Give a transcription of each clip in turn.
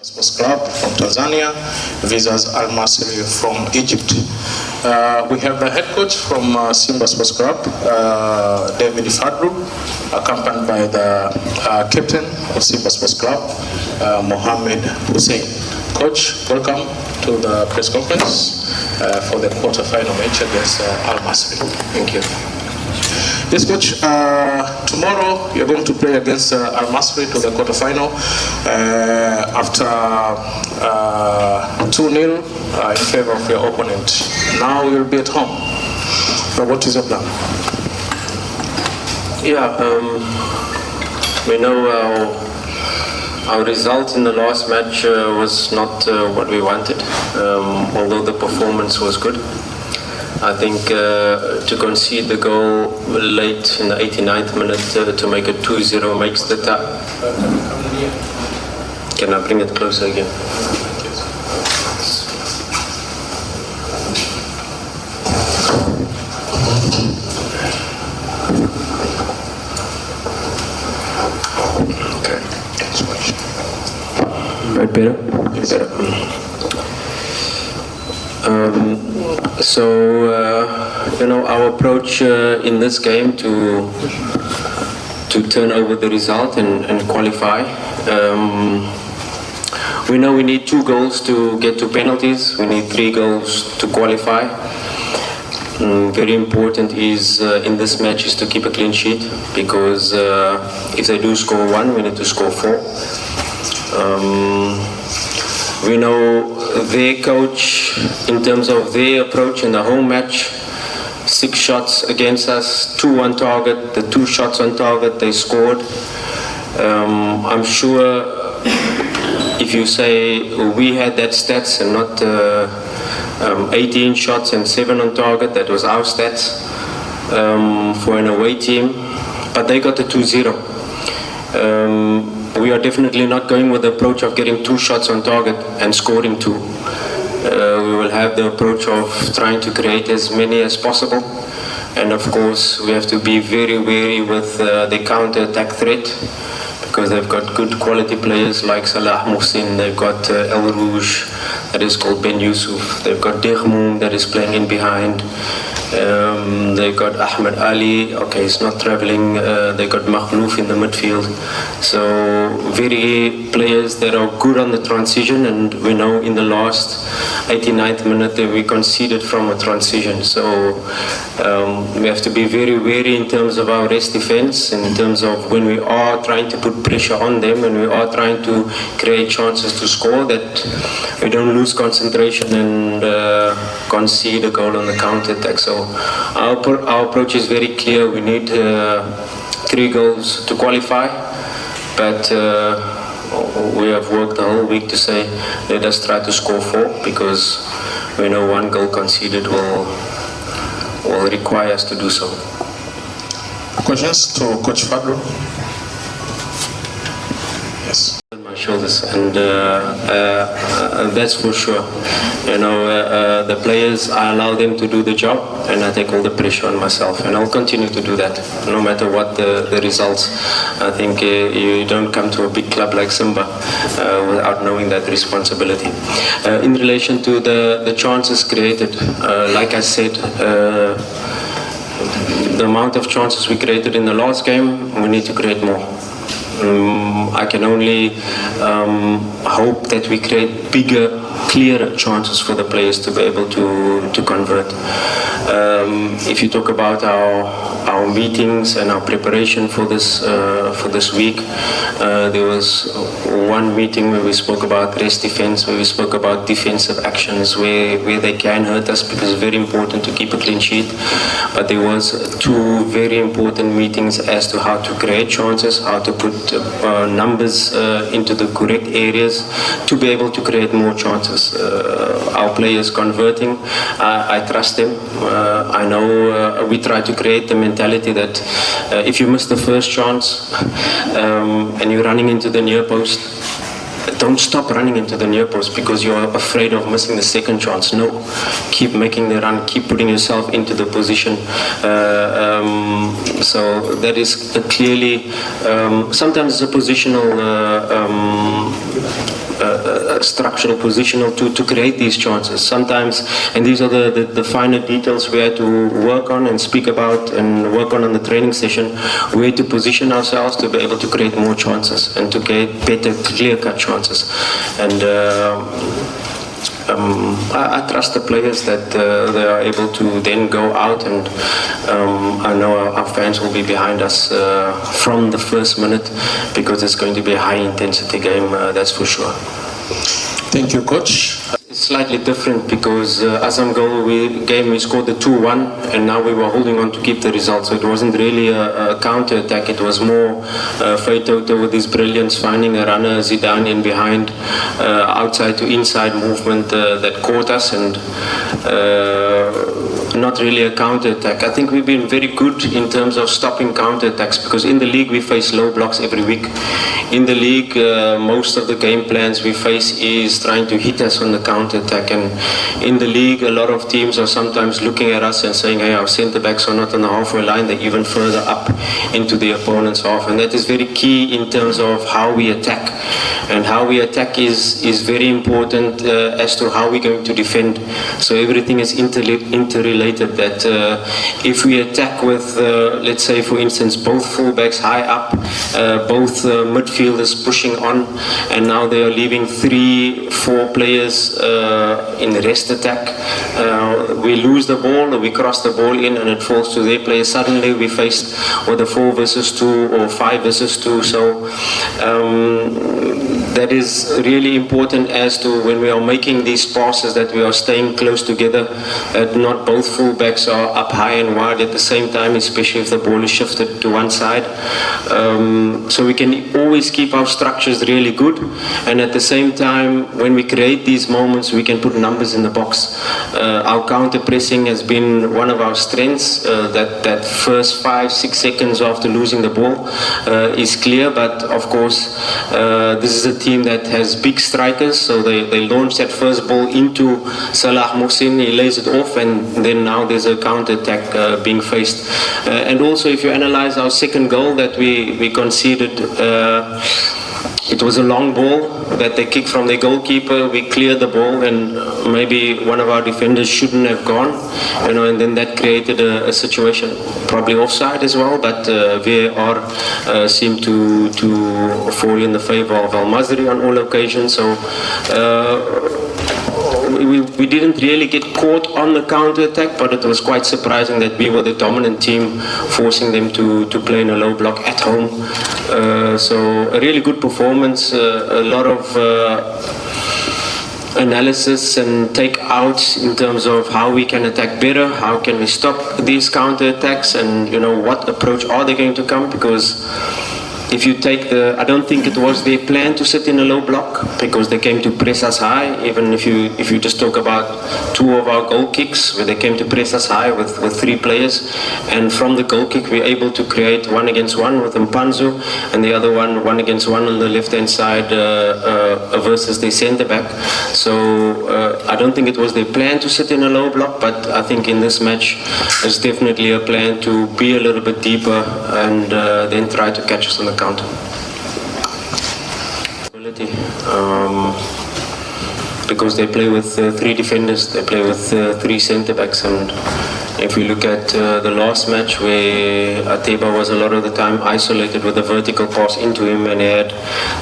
Sports Club from Tanzania versus Al Masry from Egypt. We have the head coach from Simba Sports Club, David Fadlu, accompanied by the captain of Simba Sports Club, Mohammed Hussein. Coach, welcome to the press conference for the quarter-final match against Al Masry. Thank you. Yes, coach. Tomorrow you're going to play against Al Masry to the quarterfinal after 2-0 in favor of your opponent. Now you'll be at home. So what is your plan? Yeah, we know our result in the last match was not what we wanted, although the performance was good. I think to concede the goal late in the 89th minute to make it 2-0 makes the tie. Can I bring it closer again? Okay. Right, better? Better. You know, our approach in this game to turn over the result and qualify. We know we need 2 goals to get to penalties. We need 3 goals to qualify. Very important is in this match is to keep a clean sheet, because if they do score 1, we need to score 4. We know their coach, in terms of their approach in the home match, 6 shots against us, 2 on target, the 2 shots on target they scored. I'm sure if you say we had that stats and not 18 shots and 7 on target, that was our stats for an away team, but they got the 2-0. We are definitely not going with the approach of getting 2 shots on target and scoring 2. We will have the approach of trying to create as many as possible, and of course we have to be very wary with the counter-attack threat, because they've got good quality players like Salah Mohsin, they've got El Rouge, that is called Ben Yusuf, they've got Dirmoum that is playing in behind. They got Ahmed Ali, okay, he's not traveling. They got Makhlouf in the midfield. So very players that are good on the transition, and we know in the last 89th minute that we conceded from a transition. So we have to be very wary in terms of our rest defense, and in terms of when we are trying to put pressure on them, and we are trying to create chances to score, that we don't lose concentration and concede a goal on the counter-attack. So our approach is very clear. We need 3 goals to qualify, but we have worked the whole week to say let us try to score 4, because we know 1 goal conceded will require us to do so. Questions to Coach Fadlu? Yes. On my shoulders, and that's for sure. You know, the players, I allow them to do the job, and I take all the pressure on myself, and I'll continue to do that, no matter what the results. I think you don't come to a big club like Simba without knowing that responsibility. In relation to the chances created, like I said, the amount of chances we created in the last game, we need to create more. I can only hope that we create bigger, clearer chances for the players to be able to convert. If you talk about our meetings and our preparation for this week, there was one meeting where we spoke about rest defense, where we spoke about defensive actions where they can hurt us, because it's very important to keep a clean sheet. But there was 2 very important meetings as to how to create chances, how to put numbers into the correct areas to be able to create more chances. Our players converting, I trust them. I know we try to create the mentality that if you miss the first chance and you're running into the near post, don't stop running into the near post because you're afraid of missing the second chance. No, keep making the run, keep putting yourself into the position. So that is clearly, sometimes it's a positional structural, positional to create these chances. Sometimes, and these are the finer details we had to work on and speak about and work on the training session. We had to position ourselves to be able to create more chances and to get better, clear-cut chances. And I trust the players that they are able to then go out, and I know our fans will be behind us from the first minute, because it's going to be a high-intensity game, that's for sure. Thank you, Coach. It's slightly different because Assam goal we scored the 2-1, and now we were holding on to keep the result. So it wasn't really a counter-attack, it was more Fainali with his brilliance, finding a runner, Zidane in behind, outside to inside movement that caught us, and not really a counter-attack. I think we've been very good in terms of stopping counter-attacks, because in the league we face low blocks every week. In the league, most of the game plans we face is trying to hit us on the counter-attack, and in the league a lot of teams are sometimes looking at us and saying, hey, our centre-backs are not on the halfway line, they're even further up into the opponent's half, and that is very key in terms of how we attack. And how we attack is very important as to how we're going to defend. So everything is interrelated, that if we attack with, let's say for instance, both fullbacks high up, both midfielders pushing on, and now they are leaving 3-4 players in the rest attack, we lose the ball, or we cross the ball in and it falls to their players. Suddenly we faced with a 4 versus 2 or 5 versus 2. So that is really important as to when we are making these passes, that we are staying close together, that not both fullbacks are up high and wide at the same time, especially if the ball is shifted to one side. So we can always keep our structures really good, and at the same time, when we create these moments, we can put numbers in the box. Our counter pressing has been one of our strengths. That first 5-6 seconds after losing the ball is clear, but of course this is a team that has big strikers, so they launch that first ball into Salah Mohsin, he lays it off, and then now there's a counter-attack being faced. And also, if you analyze our second goal that we conceded, it was a long ball that they kicked from their goalkeeper. We cleared the ball, and maybe one of our defenders shouldn't have gone, and then that created a situation, probably offside as well, but VAR seemed to fall in the favor of Al Masri on all occasions. So we didn't really get caught on the counter-attack, but it was quite surprising that we were the dominant team, forcing them to play in a low block at home. So a really good performance, a lot of analysis and take-outs in terms of how we can attack better, how can we stop these counter-attacks, and what approach are they going to come, because if you take I don't think it was their plan to sit in a low block, because they came to press us high. Even if you just talk about 2 of our goal kicks, where they came to press us high with 3 players, and from the goal kick we're able to create 1 against 1 with Mpanzu, and the other 1 against 1 on the left hand side versus the centre back. So I don't think it was their plan to sit in a low block, but I think in this match it's definitely a plan to be a little bit deeper and then try to catch us on the counter. Because they play with 3 defenders, they play with 3 centre backs, and if we look at the last match, where Ateba was a lot of the time isolated with a vertical pass into him, and he had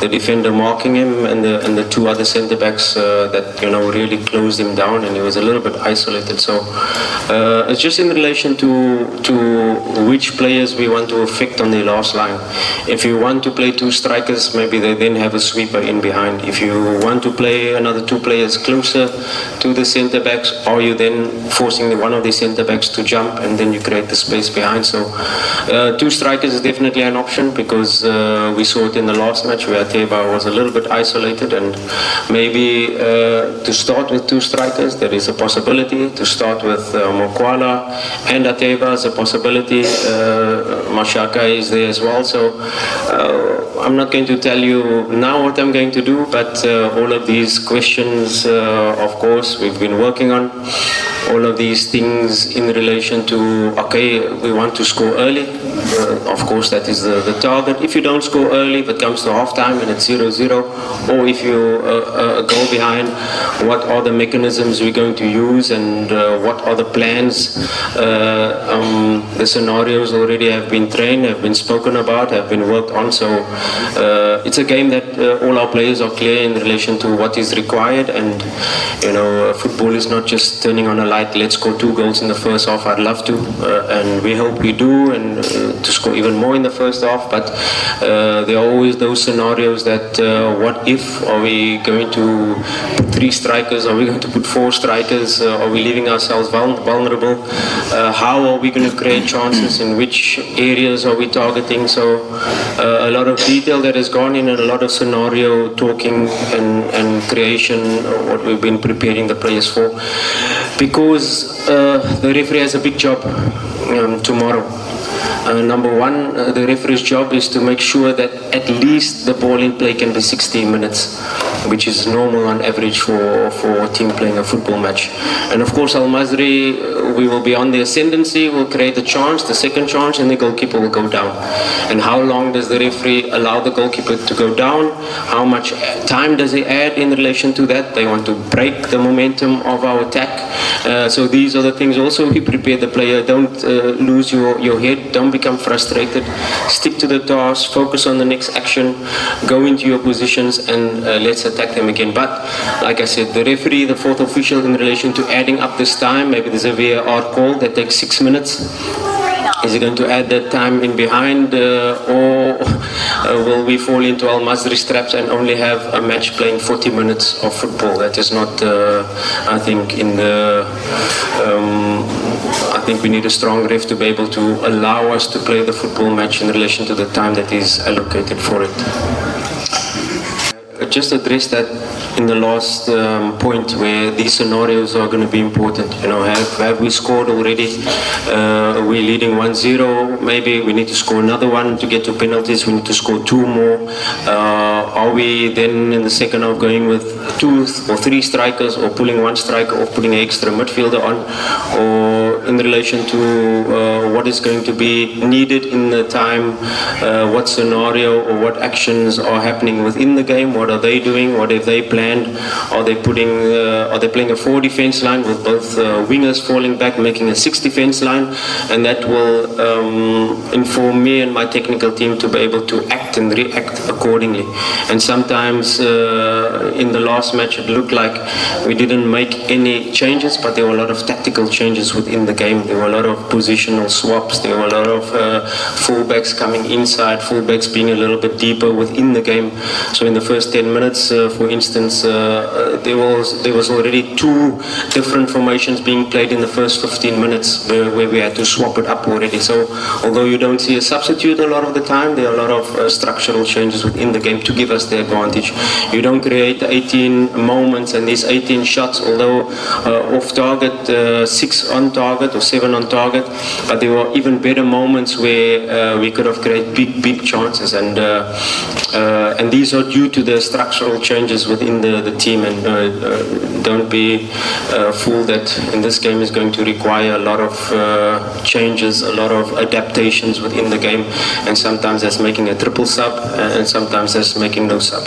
the defender marking him, and the 2 other centre backs that really closed him down, and he was a little bit isolated. So it's just in relation to which players we want to affect on the last line. If you want to play 2 strikers, maybe they then have a sweeper in behind. If you want to play another 2 players closer to the centre backs, are you then forcing one of the centre backs to jump, and then you create the space behind? So 2 strikers is definitely an option, because we saw it in the last match where Ateba was a little bit isolated, and maybe to start with 2 strikers, there is a possibility. To start with Mukwala and Ateba is a possibility. Mashaka is there as well. So I'm not going to tell you now what I'm going to do, but all of these questions, of course, we've been working on. all of these things in relation to, okay, we want to score early. Of course, that is the target. If you don't score early, if it comes to halftime and it's 0-0, or if you go behind, what are the mechanisms we're going to use, and what are the plans? The scenarios already have been trained, have been spoken about, have been worked on. So it's a game that all our players are clear in relation to what is required. And football is not just turning on a light, let's score 2 goals in the first half. I'd love to, and we hope we do, and to score even more in the first half. But there are always those scenarios that what if? Are we going to put 3 strikers? Are we going to put 4 strikers? Are we leaving ourselves vulnerable? How are we going to create chances? In which areas are we targeting? So a lot of detail that has gone in, and a lot of scenario talking and creation, what we've been preparing the players for. Because the referee has a big job tomorrow. Number one, the referee's job is to make sure that at least the ball in play can be 60 minutes, which is normal on average for a team playing a football match. And of course, Al-Masri, we will be on the ascendancy, will create a chance, the second chance, and the goalkeeper will go down. And how long does the referee allow the goalkeeper to go down? How much time does he add in relation to that? They want to break the momentum of our attack. So these are the things also we prepare the player. Don't lose your head. Don't become frustrated. Stick to the task. Focus on the next action. Go into your positions and let's attack them again. But like I said, the referee, the fourth official, in relation to adding up this time, maybe there's a VAR call that takes 6 minutes. Is he going to add that time in behind, or will we fall into Al-Masri's traps and only have a match playing 40 minutes of football? That is not, I think, in the... I think we need a strong ref to be able to allow us to play the football match in relation to the time that is allocated for it. Just address that in the last point, where these scenarios are going to be important. Have we scored already? We're leading 1-0. Maybe we need to score another one to get to penalties. We need to score 2 more. Are we then in the second half going with 2 or 3 strikers, or pulling 1 striker, or putting an extra midfielder on? Or in relation to what is going to be needed in the time, what scenario or what actions are happening within the game? What are they doing? What have they planned? Are they playing a 4 defense line with both wingers falling back, making a 6 defense line? And that will inform me and my technical team to be able to act and react accordingly. And sometimes in the last match it looked like we didn't make any changes, but there were a lot of tactical changes within the game. There were a lot of positional swaps. There were a lot of fullbacks coming inside, fullbacks being a little bit deeper within the game. So in the first 10 minutes, for instance, there was already 2 different formations being played in the first 15 minutes where we had to swap it up already. So although you don't see a substitute a lot of the time, there are a lot of structural changes within the game to give us the advantage. You don't create 18 moments and these 18 shots, although off target, 6 on target or 7 on target, but there were even better moments where we could have created big chances, and these are due to the structural changes within the team. And don't be fooled that in this game is going to require a lot of changes, a lot of adaptations within the game, and sometimes that's making a triple sub, and sometimes that's making no sub.